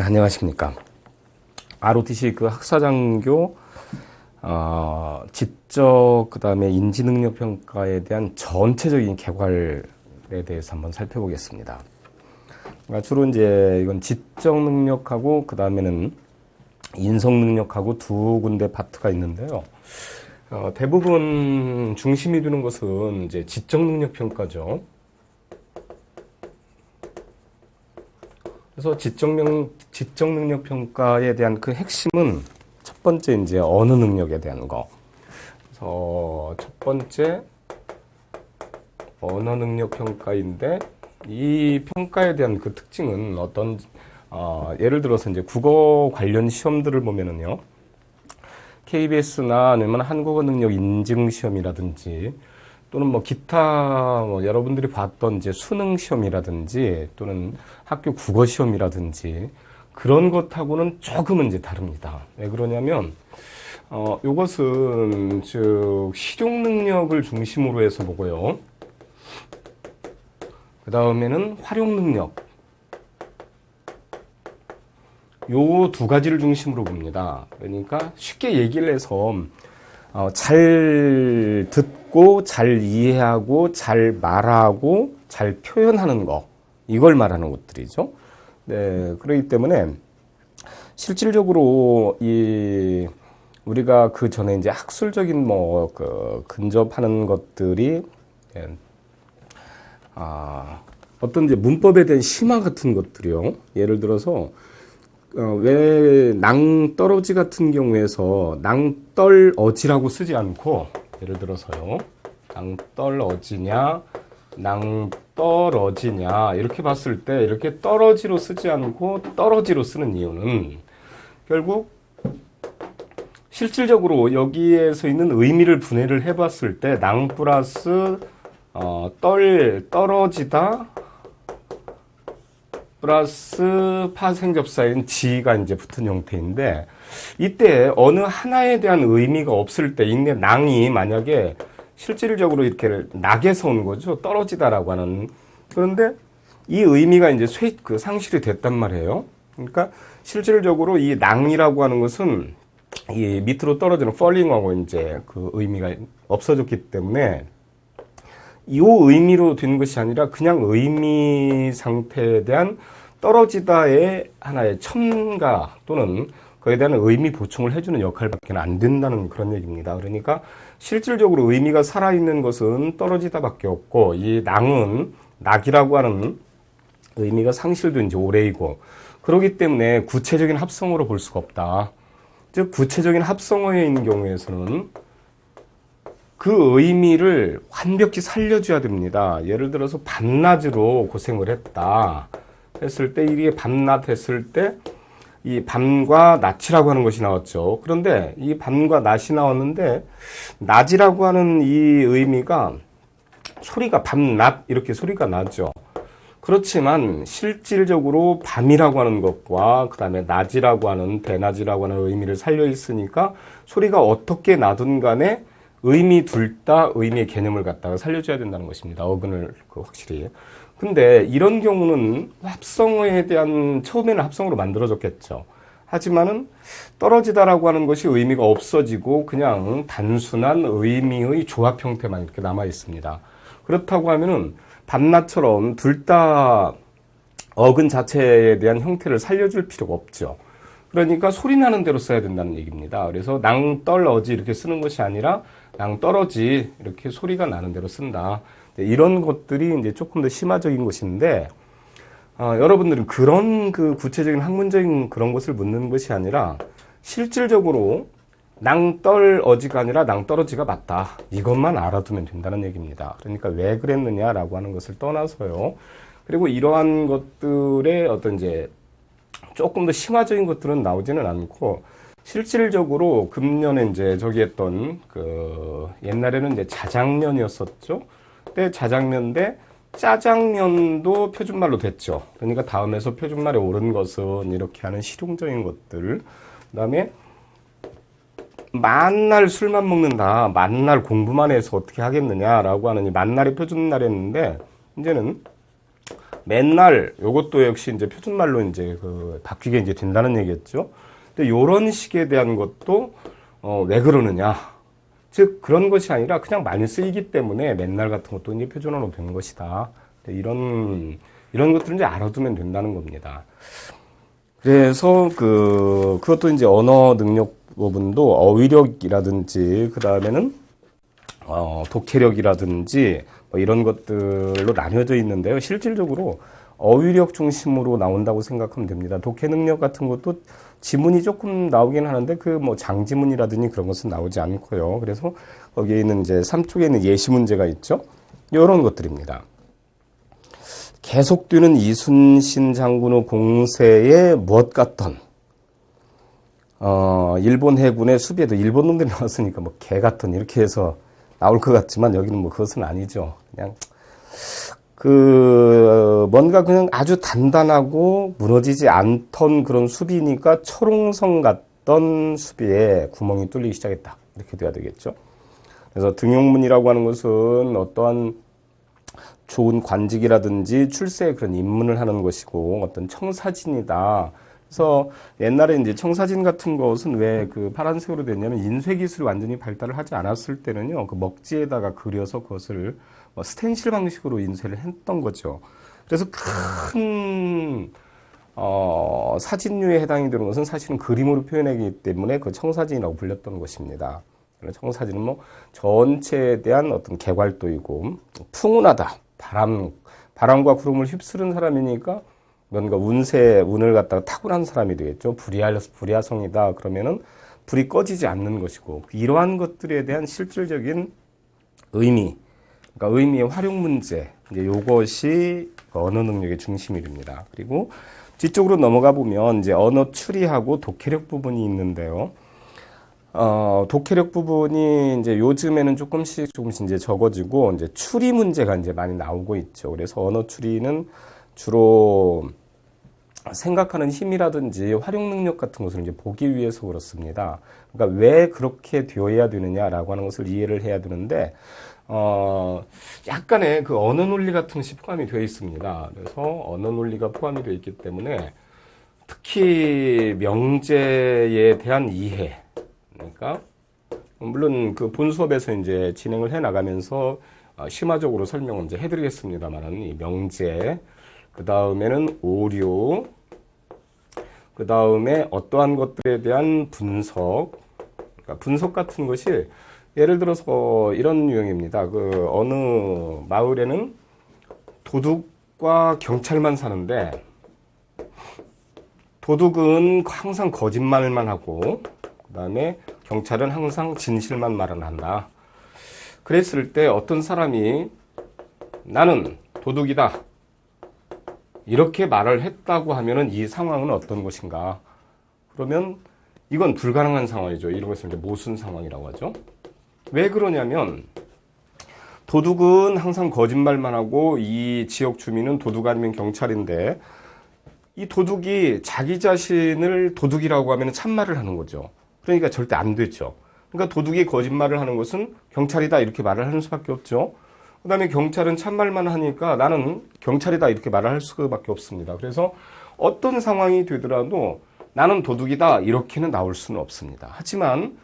안녕하십니까. ROTC 그 학사장교 지적 그다음에 인지능력 평가에 대한 전체적인 개괄에 대해서 한번 살펴보겠습니다. 그러니까 주로 이제 이건 지적 능력하고 그다음에는 인성 능력하고 두 군데 파트가 있는데요. 대부분 중심이 두는 것은 이제 지적 능력 평가죠. 그래서 지적 능력 평가에 대한 그 핵심은 첫 번째 이제 언어 능력에 대한 거. 그래서 첫 번째 언어 능력 평가인데 이 평가에 대한 그 특징은 어떤 예를 들어서 이제 국어 관련 시험들을 보면은요. KBS나 아니면 한국어 능력 인증 시험이라든지 또는 뭐 기타 여러분들이 봤던 이제 수능 시험이라든지 또는 학교 국어 시험이라든지 그런 것하고는 조금은 이제 다릅니다. 왜 그러냐면 요것은 즉 실용 능력을 중심으로 해서 보고요. 그 다음에는 활용 능력. 요 두 가지를 중심으로 봅니다. 그러니까 쉽게 얘기를 해서 잘 듣고 잘 이해하고 잘 말하고 잘 표현하는 거 이걸 말하는 것들이죠. 네, 그렇기 때문에 실질적으로 이 우리가 그 전에 이제 학술적인 그 근접하는 것들이 어떤 이제 문법에 대한 심화 같은 것들이요. 예를 들어서 왜 낭떠러지 같은 경우에서 낭떨어지라고 쓰지 않고 예를 들어서요. 낭떨어지냐 낭떨어지냐 이렇게 봤을 때 이렇게 떨어지로 쓰지 않고 떨어지로 쓰는 이유는 결국 실질적으로 여기에서 있는 의미를 분해를 해봤을 때 낭 플러스 떨어지다 플러스 파생접사인 지가 이제 붙은 형태인데 이때 어느 하나에 대한 의미가 없을 때 이때 낭이 만약에 실질적으로 이렇게 낙에서 온 거죠. 떨어지다라고 하는. 그런데 이 의미가 이제 상실이 됐단 말이에요. 그러니까 실질적으로 이 낭이라고 하는 것은 이 밑으로 떨어지는 falling,하고 이제 그 의미가 없어졌기 때문에 이 의미로 된 것이 아니라 그냥 의미 상태에 대한 떨어지다의 하나의 첨가 또는 그에 대한 의미 보충을 해주는 역할밖에 안 된다는 그런 얘기입니다. 그러니까 실질적으로 의미가 살아있는 것은 떨어지다밖에 없고 이 낭은 낙이라고 하는 의미가 상실된 지 오래이고 그렇기 때문에 구체적인 합성어로 볼 수가 없다. 즉 구체적인 합성어에 있는 경우에서는 그 의미를 완벽히 살려줘야 됩니다. 예를 들어서 밤낮으로 고생을 했다 했을 때 이게 밤낮 했을 때 이 밤과 낮이라고 하는 것이 나왔죠. 그런데 이 밤과 낮이 나왔는데 낮이라고 하는 이 의미가 소리가 밤낮 이렇게 소리가 나죠. 그렇지만 실질적으로 밤이라고 하는 것과 그 다음에 낮이라고 하는 대낮이라고 하는 의미를 살려 있으니까 소리가 어떻게 나든 간에 의미 둘 다 의미의 개념을 갖다가 살려줘야 된다는 것입니다. 어근을 확실히. 근데 이런 경우는 합성어에 대한 처음에는 합성어로 만들어졌겠죠. 하지만은 떨어지다라고 하는 것이 의미가 없어지고 그냥 단순한 의미의 조합 형태만 이렇게 남아 있습니다. 그렇다고 하면은 밤낮처럼 둘 다 어근 자체에 대한 형태를 살려줄 필요가 없죠. 그러니까 소리 나는 대로 써야 된다는 얘기입니다. 그래서 낭떨어지 이렇게 쓰는 것이 아니라 낭떨어지 이렇게 소리가 나는 대로 쓴다. 이런 것들이 이제 조금 더 심화적인 것인데 여러분들은 그런 그 구체적인 학문적인 그런 것을 묻는 것이 아니라 실질적으로 낭떨어지가 아니라 낭떨어지가 맞다. 이것만 알아두면 된다는 얘기입니다. 그러니까 왜 그랬느냐라고 하는 것을 떠나서요. 그리고 이러한 것들의 어떤 이제 조금 더 심화적인 것들은 나오지는 않고 실질적으로 금년에 이제 저기 했던 그 옛날에는 이제 자장면이었었죠. 그때 자장면인데 짜장면도 표준말로 됐죠. 그러니까 다음에서 표준말에 오른 것은 이렇게 하는 실용적인 것들. 그다음에 만날 술만 먹는다. 만날 공부만 해서 어떻게 하겠느냐라고 하는 이 만날이 표준말이었는데 이제는 맨날 요것도 역시 이제 표준말로 이제 바뀌게 이제 된다는 얘기겠죠. 근데 요런 식에 대한 것도 왜 그러느냐. 즉 그런 것이 아니라 그냥 많이 쓰이기 때문에 맨날 같은 것도 이제 표준어로 된 것이다. 이런 것들은 이제 알아두면 된다는 겁니다. 그래서 그것도 이제 언어 능력 부분도 어휘력이라든지 그 다음에는 독해력이라든지 뭐 이런 것들로 나뉘어져 있는데요. 실질적으로 어휘력 중심으로 나온다고 생각하면 됩니다. 독해 능력 같은 것도 지문이 조금 나오긴 하는데 뭐 장지문이라든지 그런 것은 나오지 않고요. 그래서 거기에 있는 이제 3쪽에 있는 예시 문제가 있죠. 이런 것들입니다. 계속되는 이순신 장군의 공세에 무엇 같던 일본 해군의 수비에도 일본 놈들이 나왔으니까 뭐 개 같던 이렇게 해서 나올 것 같지만 여기는 뭐 그것은 아니죠. 그냥 뭔가 그냥 아주 단단하고 무너지지 않던 그런 수비니까 철옹성 같던 수비에 구멍이 뚫리기 시작했다. 이렇게 돼야 되겠죠. 그래서 등용문이라고 하는 것은 어떠한 좋은 관직이라든지 출세의 그런 입문을 하는 것이고 어떤 청사진이다. 그래서 옛날에 이제 청사진 같은 것은 왜 파란색으로 됐냐면 인쇄 기술이 완전히 발달을 하지 않았을 때는요, 먹지에다가 그려서 그것을 스텐실 방식으로 인쇄를 했던 거죠. 그래서 큰 사진류에 해당이 되는 것은 사실은 그림으로 표현하기 때문에 그 청사진이라고 불렸던 것입니다. 청사진은 전체에 대한 어떤 개괄도이고 풍운하다. 바람과 구름을 휩쓰는 사람이니까 뭔가 운을 갖다가 탁월한 사람이 되겠죠. 불야성이다. 그러면은 불이 꺼지지 않는 것이고 이러한 것들에 대한 실질적인 의미, 그러니까 의미의 활용 문제, 이제 요것이 언어 능력의 중심이 됩니다. 그리고 뒤쪽으로 넘어가 보면 이제 언어 추리하고 독해력 부분이 있는데요. 독해력 부분이 이제 요즘에는 조금씩 이제 적어지고 이제 추리 문제가 이제 많이 나오고 있죠. 그래서 언어 추리는 주로 생각하는 힘이라든지 활용 능력 같은 것을 이제 보기 위해서 그렇습니다. 그러니까 왜 그렇게 되어야 되느냐라고 하는 것을 이해를 해야 되는데, 약간의 언어 논리 같은 것이 포함이 되어 있습니다. 그래서 언어 논리가 포함이 되어 있기 때문에 특히 명제에 대한 이해, 그러니까 물론 본 수업에서 이제 진행을 해 나가면서 심화적으로 설명을 이제 해드리겠습니다만은 이 명제, 그 다음에는 오류, 그 다음에 어떠한 것들에 대한 분석, 그러니까 분석 같은 것이 예를 들어서 이런 유형입니다. 어느 마을에는 도둑과 경찰만 사는데 도둑은 항상 거짓말만 하고 그 다음에 경찰은 항상 진실만 말을 한다. 그랬을 때 어떤 사람이 나는 도둑이다. 이렇게 말을 했다고 하면은 이 상황은 어떤 것인가? 그러면 이건 불가능한 상황이죠. 이런 것을 이제 모순 상황이라고 하죠. 왜 그러냐면 도둑은 항상 거짓말만 하고 이 지역 주민은 도둑 아니면 경찰인데 이 도둑이 자기 자신을 도둑이라고 하면 참말을 하는 거죠. 그러니까 절대 안 되죠. 그러니까 도둑이 거짓말을 하는 것은 경찰이다 이렇게 말을 하는 수밖에 없죠. 그 다음에 경찰은 참말만 하니까 나는 경찰이다 이렇게 말을 할 수밖에 없습니다. 그래서 어떤 상황이 되더라도 나는 도둑이다 이렇게는 나올 수는 없습니다. 하지만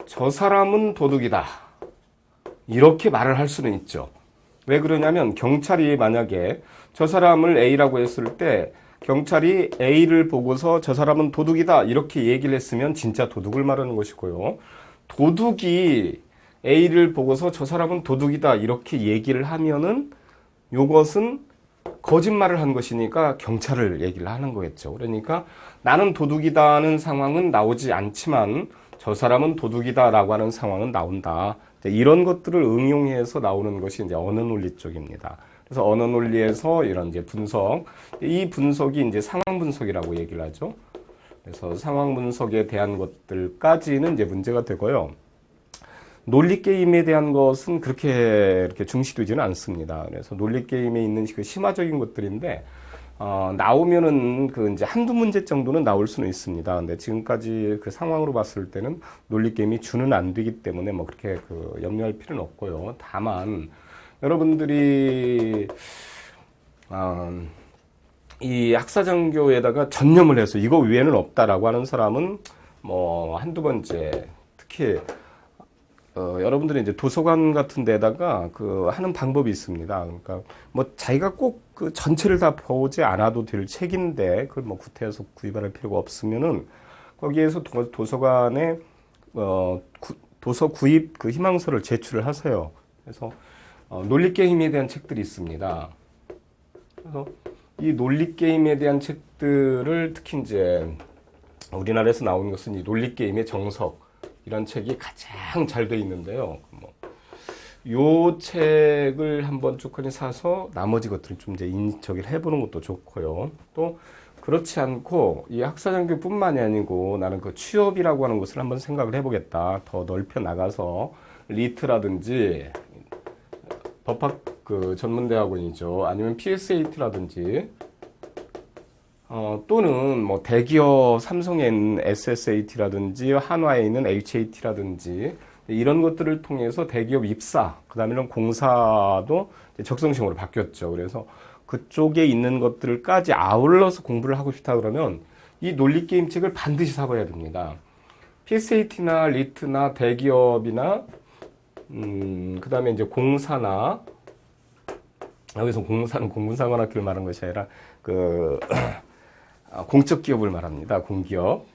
저 사람은 도둑이다 이렇게 말을 할 수는 있죠. 왜 그러냐면 경찰이 만약에 저 사람을 A라고 했을 때 경찰이 A를 보고서 저 사람은 도둑이다 이렇게 얘기를 했으면 진짜 도둑을 말하는 것이고요. 도둑이 A를 보고서 저 사람은 도둑이다 이렇게 얘기를 하면은 요것은 거짓말을 한 것이니까 경찰을 얘기를 하는 거겠죠. 그러니까 나는 도둑이다는 상황은 나오지 않지만 저 사람은 도둑이다라고 하는 상황은 나온다. 이런 것들을 응용해서 나오는 것이 이제 언어 논리 쪽입니다. 그래서 언어 논리에서 이런 이제 분석, 이 분석이 이제 상황 분석이라고 얘기를 하죠. 그래서 상황 분석에 대한 것들까지는 이제 문제가 되고요. 논리 게임에 대한 것은 이렇게 중시되지는 않습니다. 그래서 논리 게임에 있는 그 심화적인 것들인데 나오면은 이제 한두 문제 정도는 나올 수는 있습니다. 근데 지금까지 그 상황으로 봤을 때는 논리 게임이 주는 안 되기 때문에 뭐 그렇게 염려할 필요는 없고요. 다만 여러분들이 이 학사장교에다가 전념을 해서 이거 외에는 없다라고 하는 사람은 뭐 한두 번째, 특히 여러분들이 이제 도서관 같은 데다가 하는 방법이 있습니다. 그러니까 뭐 자기가 꼭 그 전체를 다 보지 않아도 될 책인데 그걸 뭐 구태여서 구입할 필요가 없으면은 거기에서 도서관에 도서 구입 그 희망서를 제출을 하세요. 그래서 논리 게임에 대한 책들이 있습니다. 그래서 이 논리 게임에 대한 책들을 특히 이제 우리나라에서 나오는 것은 이 논리 게임의 정석 이런 책이 가장 잘 돼 있는데요. 요 책을 한번 쭉 사서 나머지 것들을 좀 이제 인척을 해보는 것도 좋고요. 또 그렇지 않고 이 학사장교뿐만이 아니고 나는 그 취업이라고 하는 것을 한번 생각을 해보겠다. 더 넓혀 나가서 리트라든지 법학 그 전문대학원이죠. 아니면 PSAT라든지 또는 뭐 대기업 삼성에 있는 SSAT라든지 한화에 있는 HAT라든지 이런 것들을 통해서 대기업 입사, 그 다음에는 공사도 적성시험으로 바뀌었죠. 그래서 그쪽에 있는 것들까지 아울러서 공부를 하고 싶다 그러면 이 논리게임 책을 반드시 사봐야 됩니다. PSAT나 리트나 대기업이나 그 다음에 이제 공사나 여기서 공사는 공군사관학교를 말한 것이 아니라 공적 기업을 말합니다. 공기업.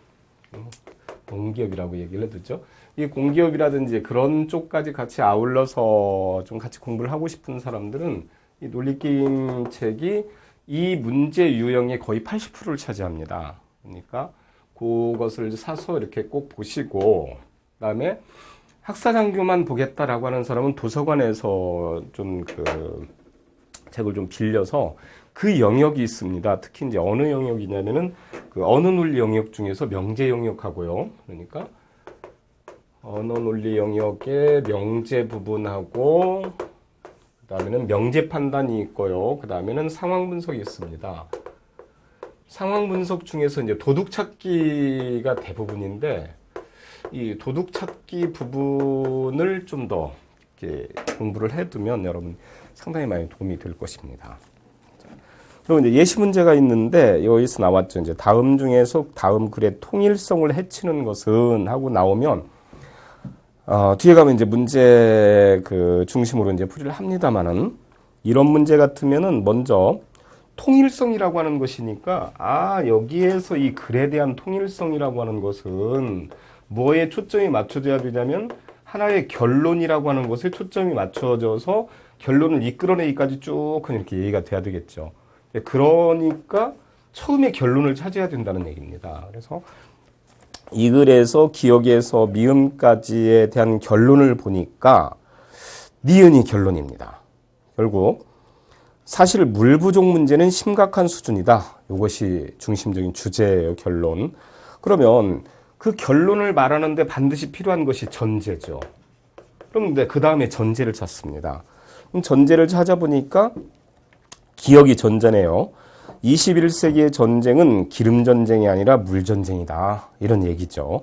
공기업이라고 얘기를 해두죠. 이 공기업이라든지 그런 쪽까지 같이 아울러서 좀 같이 공부를 하고 싶은 사람들은 이 논리게임 책이 이 문제 유형의 거의 80%를 차지합니다. 그러니까 그것을 사서 이렇게 꼭 보시고, 그 다음에 학사장교만 보겠다라고 하는 사람은 도서관에서 좀 책을 좀 빌려서 그 영역이 있습니다. 특히 이제 어느 영역이냐면은 언어 논리 영역 중에서 명제 영역하고요. 그러니까 언어 논리 영역의 명제 부분하고 그 다음에는 명제 판단이 있고요. 그 다음에는 상황 분석이 있습니다. 상황 분석 중에서 이제 도둑 찾기가 대부분인데 이 도둑 찾기 부분을 좀 더 이렇게 공부를 해두면 여러분 상당히 많이 도움이 될 것입니다. 그리고 이제 예시 문제가 있는데 여기서 나왔죠. 이제 다음 중에서 다음 글의 통일성을 해치는 것은 하고 나오면 뒤에 가면 이제 문제 중심으로 이제 풀이를 합니다만은 이런 문제 같으면은 먼저 통일성이라고 하는 것이니까 여기에서 이 글에 대한 통일성이라고 하는 것은 뭐에 초점이 맞춰져야 되냐면 하나의 결론이라고 하는 것에 초점이 맞춰져서 결론을 이끌어내기까지 쭉 이렇게 얘기가 돼야 되겠죠. 그러니까 처음에 결론을 찾아야 된다는 얘기입니다. 그래서 이 글에서 기억에서 미음까지에 대한 결론을 보니까 니은이 결론입니다. 결국 사실 물 부족 문제는 심각한 수준이다. 이것이 중심적인 주제예요. 결론. 그러면 그 결론을 말하는데 반드시 필요한 것이 전제죠. 그런데 그 다음에 전제를 찾습니다. 그럼 전제를 찾아보니까 기억이 전제네요. 21세기의 전쟁은 기름전쟁이 아니라 물전쟁이다. 이런 얘기죠.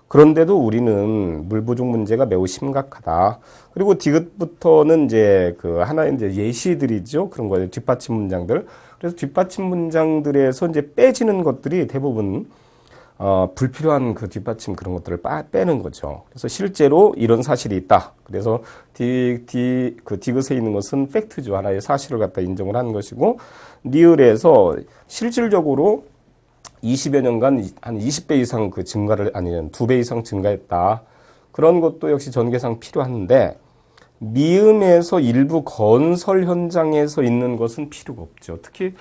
그런데도 우리는 물 부족 문제가 매우 심각하다. 그리고 디귿부터는 이제 하나의 이제 예시들이죠. 그런 거예요. 뒷받침 문장들. 그래서 뒷받침 문장들에서 이제 빼지는 것들이 대부분 불필요한 뒷받침 그런 것들을 빼는 거죠. 그래서 실제로 이런 사실이 있다. 그래서 디귿에 있는 것은 팩트죠. 하나의 사실을 갖다 인정을 하는 것이고, 리을에서 실질적으로 20여 년간 한 20배 이상 증가를, 아니면 2배 이상 증가했다. 그런 것도 역시 전개상 필요한데, 미음에서 일부 건설 현장에서 있는 것은 필요가 없죠. 특히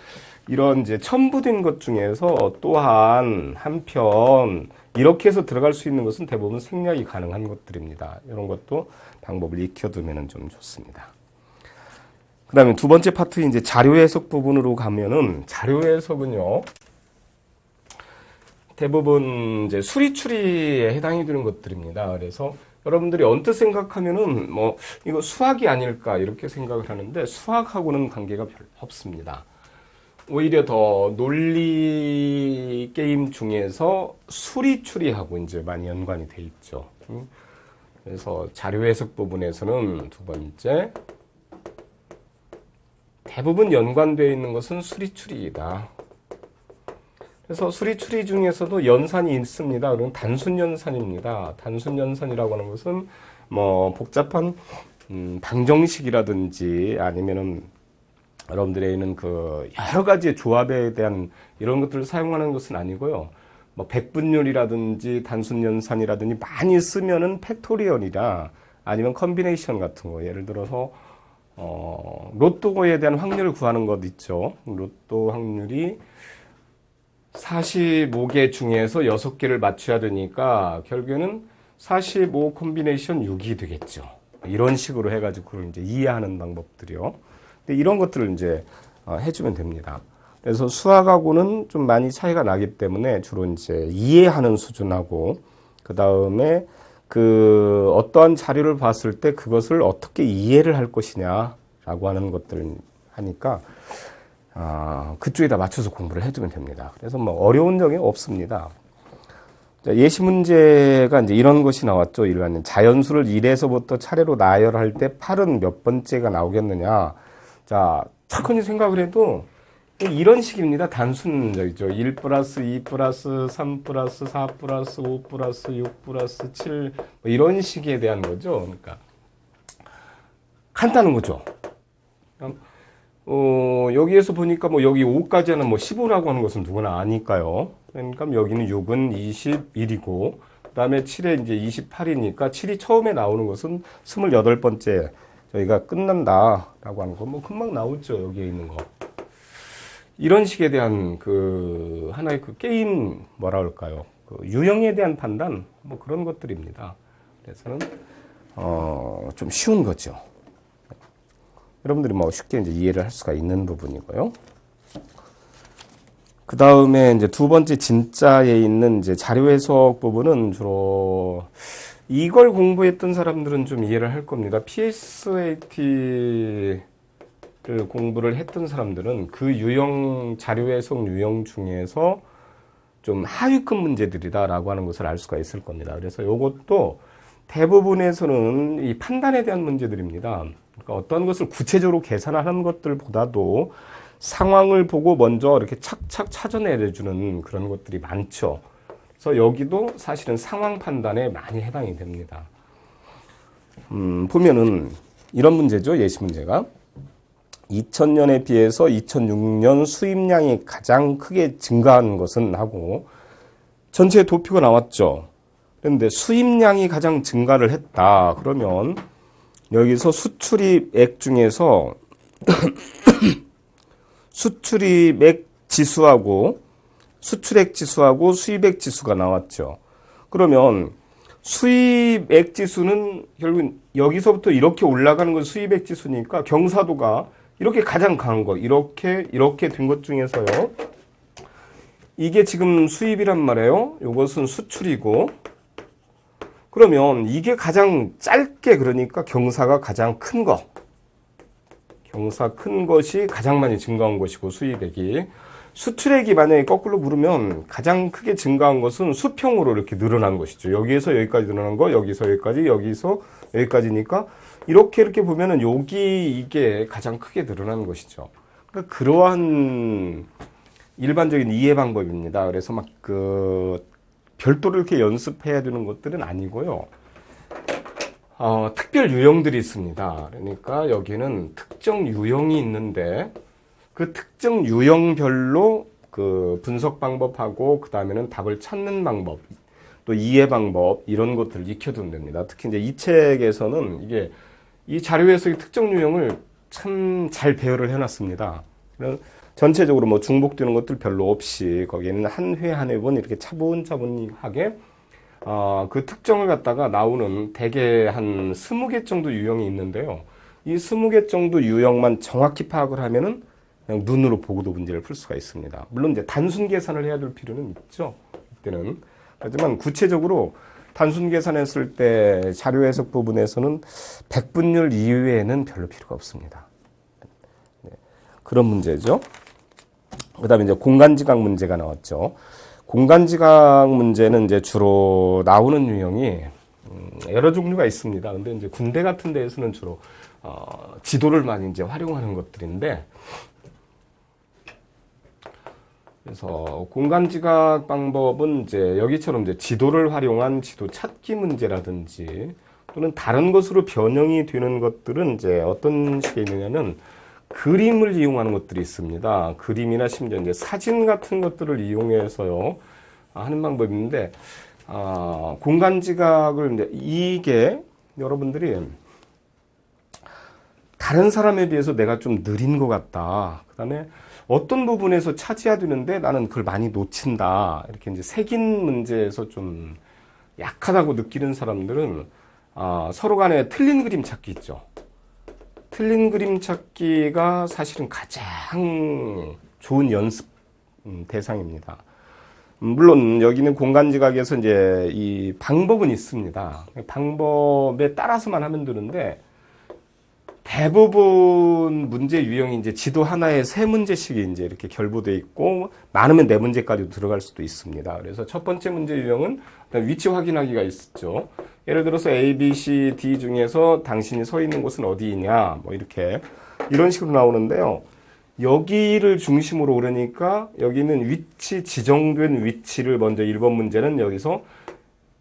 이런 이제 첨부된 것 중에서 또한 한편 이렇게 해서 들어갈 수 있는 것은 대부분 생략이 가능한 것들입니다. 이런 것도 방법을 익혀두면 좀 좋습니다. 그 다음에 두 번째 파트 이제 자료 해석 부분으로 가면은 자료 해석은요 대부분 이제 수리 추리에 해당이 되는 것들입니다. 그래서 여러분들이 언뜻 생각하면은 뭐 이거 수학이 아닐까 이렇게 생각을 하는데 수학하고는 관계가 별로 없습니다. 오히려 더 논리 게임 중에서 수리 추리하고 이제 많이 연관이 돼 있죠. 그래서 자료 해석 부분에서는 두 번째 대부분 연관되어 있는 것은 수리추리이다. 그래서 수리추리 중에서도 연산이 있습니다. 그럼 단순연산입니다. 단순연산이라고 하는 것은 뭐 복잡한 방정식이라든지 아니면은 여러분들의 있는 그 여러 가지의 조합에 대한 이런 것들을 사용하는 것은 아니고요. 뭐 백분율이라든지 단순연산이라든지 많이 쓰면은 팩토리얼이나 아니면 컨비네이션 같은 거, 예를 들어서 로또에 대한 확률을 구하는 것 있죠. 로또 확률이 45개 중에서 6개를 맞춰야 되니까 결국에는 45 콤비네이션 6이 되겠죠. 이런 식으로 해가지고 그걸 이제 이해하는 방법들이요. 근데 이런 것들을 이제 해주면 됩니다. 그래서 수학하고는 좀 많이 차이가 나기 때문에 주로 이제 이해하는 수준하고 그 다음에 그 어떠한 자료를 봤을 때 그것을 어떻게 이해를 할 것이냐라고 하는 것들을 하니까 그쪽에다 맞춰서 공부를 해주면 됩니다. 그래서 뭐 어려운 점이 없습니다. 자, 예시 문제가 이제 이런 것이 나왔죠. 일반적인 자연수를 1에서부터 차례로 나열할 때 8은 몇 번째가 나오겠느냐. 자, 차분히 생각을 해도 이런 식입니다. 단순적이죠. 1 플러스 2 플러스 3 플러스 4 플러스 5 플러스 6 플러스 7 뭐 이런 식에 대한 거죠. 그러니까 간단한 거죠. 여기에서 보니까 뭐 여기 5까지는 뭐 15라고 하는 것은 누구나 아니까요. 그러니까 여기는 6은 21이고 그 다음에 7에 이제 28이니까 7이 처음에 나오는 것은 28번째 저희가 끝난다라고 하는 거 뭐 금방 나오죠. 여기에 있는 거. 이런 식에 대한 그 하나의 그 게임 뭐라 그럴까요? 그 유형에 대한 판단 뭐 그런 것들입니다. 그래서는 좀 쉬운 거죠. 여러분들이 뭐 쉽게 이제 이해를 할 수가 있는 부분이고요. 그 다음에 이제 두 번째 진짜에 있는 이제 자료 해석 부분은 주로 이걸 공부했던 사람들은 좀 이해를 할 겁니다. PSAT를 공부를 했던 사람들은 그 유형, 자료 해석 유형 중에서 좀 하위급 문제들이다라고 하는 것을 알 수가 있을 겁니다. 그래서 이것도 대부분에서는 이 판단에 대한 문제들입니다. 그러니까 어떤 것을 구체적으로 계산하는 것들보다도 상황을 보고 먼저 이렇게 착착 찾아내주는 그런 것들이 많죠. 그래서 여기도 사실은 상황 판단에 많이 해당이 됩니다. 보면은 이런 문제죠. 예시 문제가. 2000년에 비해서 2006년 수입량이 가장 크게 증가한 것은 하고 전체 도표가 나왔죠. 그런데 수입량이 가장 증가를 했다. 그러면 여기서 수출입액 중에서 수출입액 지수하고 수출액 지수하고 수입액 지수가 나왔죠. 그러면 수입액 지수는 결국 여기서부터 이렇게 올라가는 건 수입액 지수니까 경사도가 이렇게 가장 강한 거, 이렇게 된 것 중에서요. 이게 지금 수입이란 말이에요. 이것은 수출이고, 그러면 이게 가장 짧게, 그러니까 경사가 가장 큰 거. 경사 큰 것이 가장 많이 증가한 것이고, 수입액이. 수출액이 만약에 거꾸로 부르면 가장 크게 증가한 것은 수평으로 이렇게 늘어난 것이죠. 여기에서 여기까지 늘어난 거, 여기서 여기까지, 여기서 여기까지니까 이렇게 보면은 이게 가장 크게 늘어난 것이죠. 그러니까 그러한 일반적인 이해 방법입니다. 그래서 막 별도로 이렇게 연습해야 되는 것들은 아니고요. 특별 유형들이 있습니다. 그러니까 여기는 특정 유형이 있는데 그 특정 유형별로 그 분석 방법하고 그 다음에는 답을 찾는 방법, 또 이해 방법 이런 것들을 익혀두면 됩니다. 특히 이제 이 책에서는 이게 이 자료에서 이 특정 유형을 참 잘 배열을 해놨습니다. 전체적으로 뭐 중복되는 것들 별로 없이 거기에는 한 회 한 회분 이렇게 차분차분하게 그 특정을 갖다가 나오는 대개 한 20개 정도 유형이 있는데요. 이 20개 정도 유형만 정확히 파악을 하면은 그냥 눈으로 보고도 문제를 풀 수가 있습니다. 물론 이제 단순 계산을 해야 될 필요는 있죠. 이때는. 하지만 구체적으로 단순 계산했을 때 자료 해석 부분에서는 백분율 이외에는 별로 필요가 없습니다. 네, 그런 문제죠. 그 다음에 이제 공간지각 문제가 나왔죠. 공간지각 문제는 이제 주로 나오는 유형이 여러 종류가 있습니다. 근데 이제 군대 같은 데에서는 주로 지도를 많이 이제 활용하는 것들인데, 그래서 공간 지각 방법은 이제 여기처럼 이제 지도를 활용한 지도 찾기 문제라든지 또는 다른 것으로 변형이 되는 것들은 이제 어떤 식에 있느냐면 그림을 이용하는 것들이 있습니다. 그림이나 심지어 이제 사진 같은 것들을 이용해서요 하는 방법인데, 공간 지각을 이제 이게 여러분들이 다른 사람에 비해서 내가 좀 느린 것 같다. 그다음에 어떤 부분에서 차지해야 되는데 나는 그걸 많이 놓친다. 이렇게 이제 색인 문제에서 좀 약하다고 느끼는 사람들은 서로 간에 틀린 그림 찾기 있죠. 틀린 그림 찾기가 사실은 가장 좋은 연습 대상입니다. 물론 여기는 공간 지각에서 이제 이 방법은 있습니다. 방법에 따라서만 하면 되는데, 대부분 문제 유형이 이제 지도 하나에 3문제씩이 이제 이렇게 결부되어 있고, 많으면 4문제까지도 들어갈 수도 있습니다. 그래서 첫 번째 문제 유형은 위치 확인하기가 있죠. 예를 들어서 A, B, C, D 중에서 당신이 서 있는 곳은 어디이냐, 뭐 이렇게 이런 식으로 나오는데요. 여기를 중심으로 오르니까 여기는 위치, 지정된 위치를 먼저 1번 문제는 여기서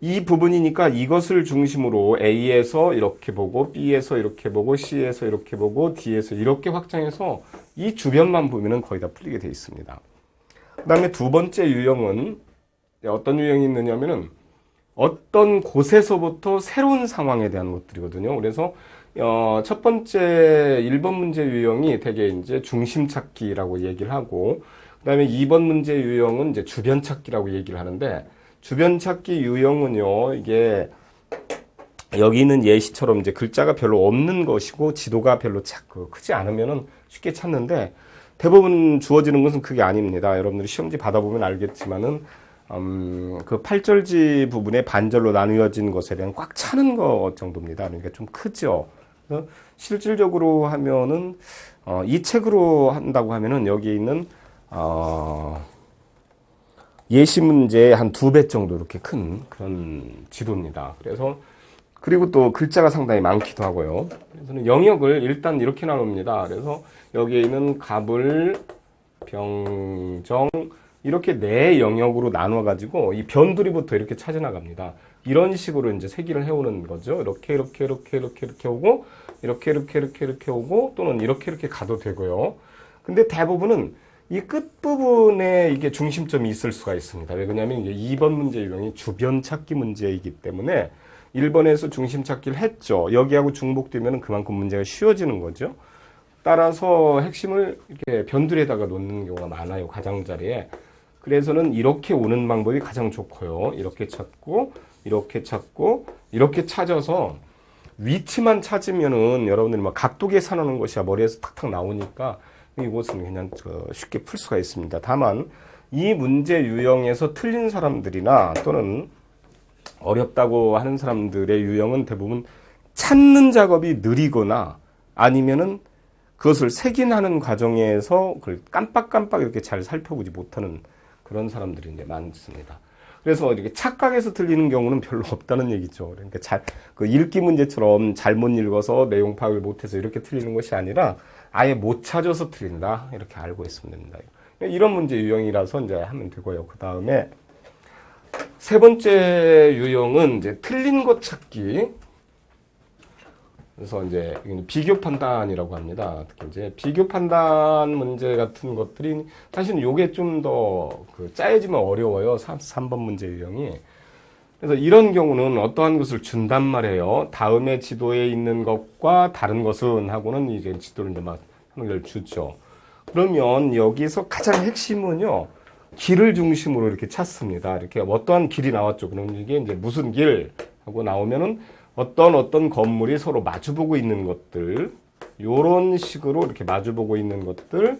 이 부분이니까 이것을 중심으로 A에서 이렇게 보고 B에서 이렇게 보고 C에서 이렇게 보고 D에서 이렇게 확장해서 이 주변만 보면은 거의 다 풀리게 되어 있습니다. 그 다음에 두 번째 유형은 어떤 유형이 있느냐면은 어떤 곳에서부터 새로운 상황에 대한 것들이거든요. 그래서 첫 번째 1번 문제 유형이 되게 이제 중심 찾기라고 얘기를 하고, 그다음에 2번 문제 유형은 이제 주변 찾기라고 얘기를 하는데, 주변 찾기 유형은요, 이게 여기 있는 예시처럼 이제 글자가 별로 없는 것이고 지도가 별로 크지 않으면은 쉽게 찾는데, 대부분 주어지는 것은 그게 아닙니다. 여러분들이 시험지 받아보면 알겠지만은 그 8절지 부분에 반절로 나누어진 것에 대한 꽉 차는 것 정도입니다. 그러니까 좀 크죠. 실질적으로 하면은 이 책으로 한다고 하면은 여기 있는 예시 문제의 한 2배 정도 이렇게 큰 그런 지도입니다. 그래서 그리고 또 글자가 상당히 많기도 하고요. 그래서 영역을 일단 이렇게 나눕니다. 그래서 여기에 있는 갑을, 병정 이렇게 4영역으로 나눠 가지고 이 변두리부터 이렇게 찾아 나갑니다. 이런 식으로 이제 세기를 해오는 거죠. 이렇게 오고, 이렇게 오고, 또는 이렇게 가도 되고요. 근데 대부분은 이 끝부분에 이게 중심점이 있을 수가 있습니다. 왜 그러냐면 이제 2번 문제 유형이 주변 찾기 문제이기 때문에 1번에서 중심 찾기를 했죠. 여기하고 중복되면 그만큼 문제가 쉬워지는 거죠. 따라서 핵심을 이렇게 변두리에다가 놓는 경우가 많아요. 가장자리에. 그래서는 이렇게 오는 방법이 가장 좋고요. 이렇게 찾고, 이렇게 찾아서 위치만 찾으면은 여러분들이 막 각도 계산하는 것이 머리에서 탁탁 나오니까 이것은 그냥 쉽게 풀 수가 있습니다. 다만 이 문제 유형에서 틀린 사람들이나 또는 어렵다고 하는 사람들의 유형은 대부분 찾는 작업이 느리거나 아니면은 그것을 색인하는 과정에서 그걸 깜빡깜빡 이렇게 잘 살펴보지 못하는 그런 사람들이 이제 많습니다. 그래서 이렇게 착각해서 틀리는 경우는 별로 없다는 얘기죠. 그러니까 그 읽기 문제처럼 잘못 읽어서 내용 파악을 못해서 이렇게 틀리는 것이 아니라 아예 못 찾아서 틀린다. 이렇게 알고 있으면 됩니다. 이런 문제 유형이라서 이제 하면 되고요. 그 다음에 세 번째 유형은 이제 틀린 것 찾기. 그래서 이제 비교 판단이라고 합니다. 특히 이제 비교 판단 문제 같은 것들이 사실은 요게 좀 더 짜여지면 어려워요. 3번 문제 유형이. 그래서 이런 경우는 어떠한 것을 준단 말이에요. 다음에 지도에 있는 것과 다른 것은 하고는 이제 지도를 이제 막 하는 걸 주죠. 그러면 여기서 가장 핵심은요. 길을 중심으로 이렇게 찾습니다. 이렇게 어떠한 길이 나왔죠. 그럼 이게 이제 무슨 길 하고 나오면은 어떤 건물이 서로 마주보고 있는 것들, 요런 식으로 이렇게 마주보고 있는 것들,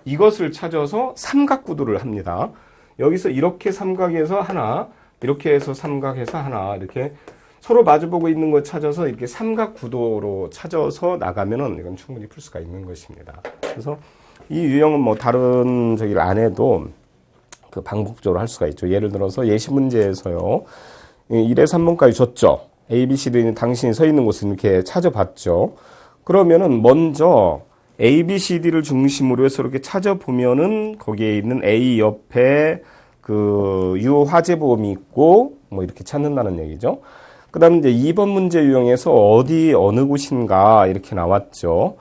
이것을 찾아서 삼각구도를 합니다. 여기서 이렇게 삼각에서 하나, 이렇게 해서 삼각에서 하나, 이렇게 서로 마주보고 있는 것 찾아서 이렇게 삼각구도로 찾아서 나가면은 이건 충분히 풀 수가 있는 것입니다. 그래서 이 유형은 뭐 다른 저기를 안 해도 반복적으로 할 수가 있죠. 예를 들어서 예시 문제에서요. 1에 3번까지 줬죠. A, B, C, D는 당신이 서 있는 곳을 이렇게 찾아봤죠. 그러면은 먼저 A, B, C, D를 중심으로 해서 이렇게 찾아보면은 거기에 있는 A 옆에 그 유화재보험이 있고 뭐 이렇게 찾는다는 얘기죠. 그 다음에 이제 2번 문제 유형에서 어느 곳인가 이렇게 나왔죠.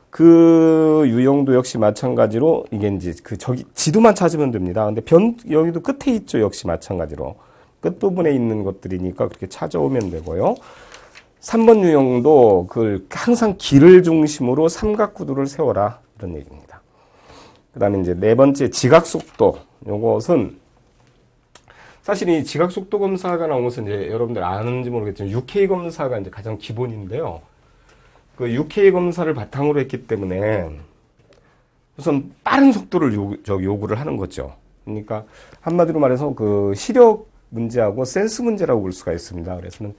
그 유형도 역시 마찬가지로 이게 이제 저기 지도만 찾으면 됩니다. 근데 여기도 끝에 있죠. 역시 마찬가지로. 끝부분에 있는 것들이니까 그렇게 찾아오면 되고요. 3번 유형도 항상 길을 중심으로 삼각구도를 세워라. 이런 얘기입니다. 그 다음에 이제 네 번째 지각속도. 요것은 사실 이 지각속도 검사가 나온 것은 이제 여러분들 아는지 모르겠지만 UK 검사가 이제 가장 기본인데요. 그 UK 검사를 바탕으로 했기 때문에 우선 빠른 속도를 요구를 하는 거죠. 그러니까 한마디로 말해서 그 시력 문제하고 센스 문제라고 볼 수가 있습니다. 그래서는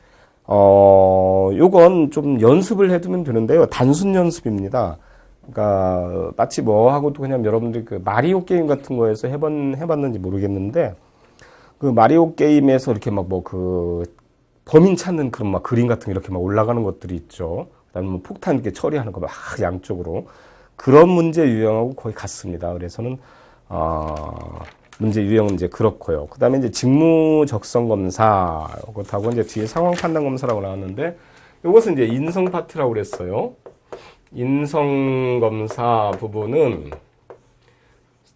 요건 좀 연습을 해두면 되는데요. 단순 연습입니다. 그러니까 마치 뭐 하고 또 그냥 여러분들 그 마리오 게임 같은 거에서 해봤는지 모르겠는데 그 마리오 게임에서 이렇게 막 뭐 그 범인 찾는 그런 막 그림 같은 게 이렇게 막 올라가는 것들이 있죠. 그다음에 뭐 폭탄 이렇게 처리하는 거 막 양쪽으로 그런 문제 유형하고 거의 같습니다. 그래서는 문제 유형은 이제 그렇고요. 그다음에 이제 직무 적성 검사 이것하고 이제 뒤에 상황 판단 검사라고 나왔는데 이것은 이제 인성 파트라고 그랬어요. 인성 검사 부분은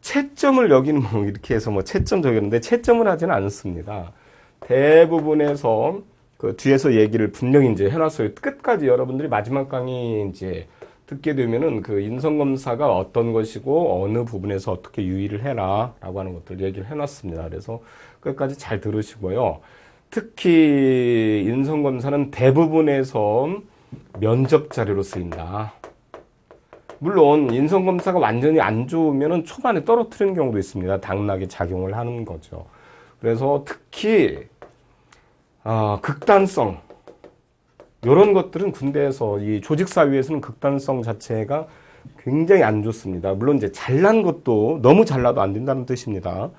채점을 여기는 뭐 이렇게 해서 뭐 채점 적였는데 채점을 하지는 않습니다. 대부분에서 그 뒤에서 얘기를 분명히 이제 해놨어요. 끝까지 여러분들이 마지막 강의 이제 듣게 되면은 그 인성검사가 어떤 것이고 어느 부분에서 어떻게 유의를 해라 라고 하는 것들 얘기를 해놨습니다. 그래서 끝까지 잘 들으시고요. 특히 인성검사는 대부분에서 면접 자료로 쓰인다. 물론 인성검사가 완전히 안 좋으면은 초반에 떨어뜨리는 경우도 있습니다. 당락에 작용을 하는 거죠. 그래서 특히 극단성 이런 것들은 군대에서 이 조직사위에서는 극단성 자체가 굉장히 안 좋습니다. 물론 이제 잘난 것도 너무 잘나도 안 된다는 뜻입니다.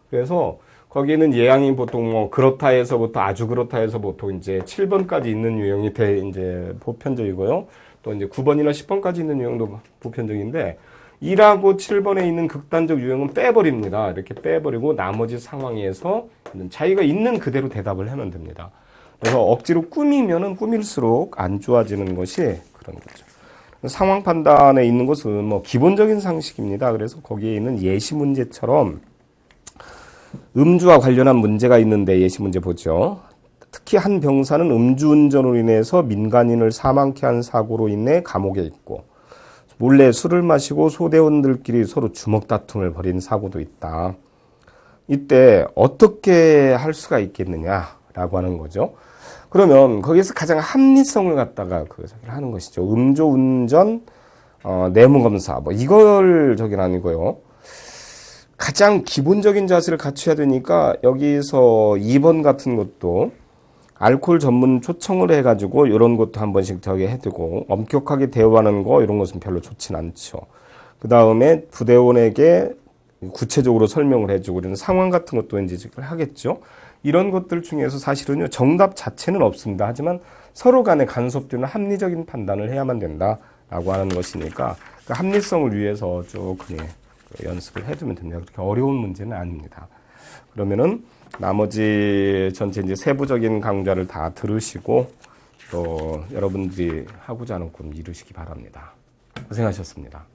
그래서 거기에는 예양이 보통 뭐 그렇다 해서부터 아주 그렇다 해서 보통 이제 7번까지 있는 유형이 이제 보편적이고요. 또 이제 9번이나 10번까지 있는 유형도 보편적인데 1하고 7번에 있는 극단적 유형은 빼버립니다. 이렇게 빼버리고 나머지 상황에서 자기가 있는 그대로 대답을 하면 됩니다. 그래서 억지로 꾸미면은 꾸밀수록 안 좋아지는 것이 그런 거죠. 상황 판단에 있는 것은 뭐 기본적인 상식입니다. 그래서 거기에 있는 예시 문제처럼 음주와 관련한 문제가 있는데 예시 문제 보죠. 특히 한 병사는 음주운전으로 인해서 민간인을 사망케 한 사고로 인해 감옥에 있고 몰래 술을 마시고 소대원들끼리 서로 주먹 다툼을 벌인 사고도 있다. 이때 어떻게 할 수가 있겠느냐라고 하는 거죠. 그러면 거기에서 가장 합리성을 갖다가 하는 것이죠. 음주운전, 내무검사, 뭐 이걸 저긴 아니고요. 가장 기본적인 자세를 갖춰야 되니까 여기서 2번 같은 것도 알코올 전문 초청을 해가지고 이런 것도 한 번씩 저기 해두고 엄격하게 대우하는 거 이런 것은 별로 좋진 않죠. 그 다음에 부대원에게 구체적으로 설명을 해주고 이런 상황 같은 것도 이제 하겠죠. 이런 것들 중에서 사실은요 정답 자체는 없습니다. 하지만 서로 간에 간섭되는 합리적인 판단을 해야만 된다라고 하는 것이니까 그 합리성을 위해서 조금 연습을 해두면 됩니다. 그렇게 어려운 문제는 아닙니다. 그러면은 나머지 전체 이제 세부적인 강좌를 다 들으시고 또 여러분들이 하고자 하는 꿈 이루시기 바랍니다. 고생하셨습니다.